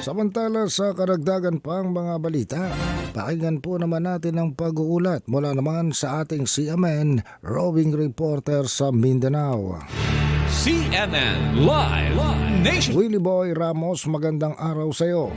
Samantala sa karagdagan pang mga balita, pakinggan po naman natin ang pag-uulat mula naman sa ating CMN roving reporter sa Mindanao. CNN Live Nation. Willie Boy Ramos, magandang araw sa iyo.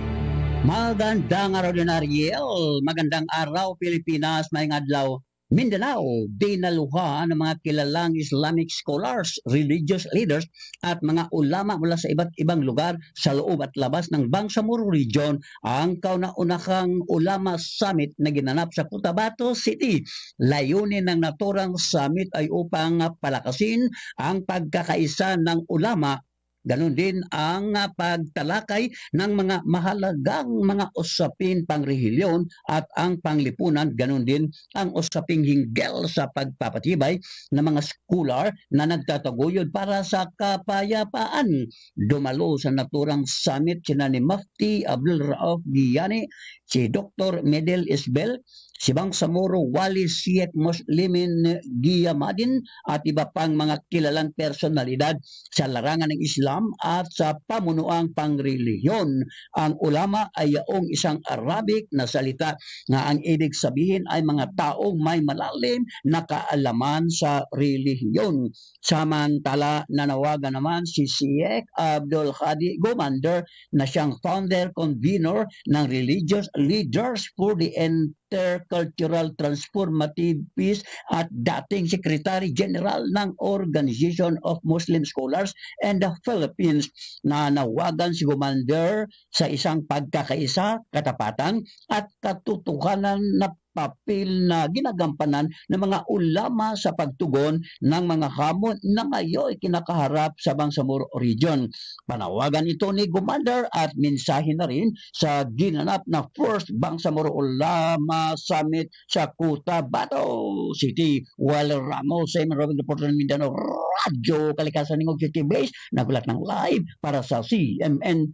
Magandang araw din, Ariel. Magandang araw, Pilipinas. Mayong adlaw, Mindanao. Dinaluha ng mga kilalang Islamic scholars, religious leaders at mga ulama mula sa iba't ibang lugar sa loob at labas ng Bangsamoro Region ang kauna-unahang Ulama Summit na ginanap sa Cotabato City. Layunin ng naturang summit ay upang palakasin ang pagkakaisa ng ulama. Ganon din ang pagtalakay ng mga mahalagang mga usapin pangrelihiyon at ang panglipunan. Ganon din ang usaping hinggil sa pagpapatibay ng mga scholar na nagtataguyod para sa kapayapaan. Dumalo sa naturang summit sina ni Mufti Abdul Rauf Giyani, si Dr. Medel Isbel, si Bangsamoro Wali Syekh Muslimin Giyamadin at iba pang mga kilalang personalidad sa larangan ng Islam at sa pamunuang pangrelihiyon. Ang ulama ay yaong isang Arabic na salita na ang ibig sabihin ay mga taong may malalim na kaalaman sa relihiyon. Samantala, nanawagan naman si Syekh Abdul Hadi Gomander na siyang founder convener ng Religious Leaders for the Intercultural Transformative Peace at dating Secretary General ng Organization of Muslim Scholars and the Philippines. Na nawagan si Gomander sa isang pagkakaisa, katapatan at katotohanan na papel na ginagampanan ng mga ulama sa pagtugon ng mga hamon na ngayon kinakaharap sa Bangsamoro Region. Panawagan ito ni Gomander at mensahe na rin sa ginanap na First Bangsamoro Ulama Summit sa Cotabato City. Waller Ramos, sa Roving Reporter ng Mindanao Radio, Kalikasan ng City Base, nagulat ng live para sa CMN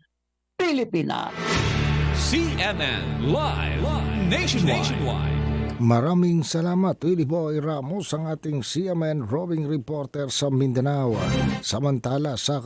Pilipinas. CNN Live Nationwide. Maraming salamat, Willie Boy Ramos, ang ating CMN roving reporter sa Mindanao. Samantala sa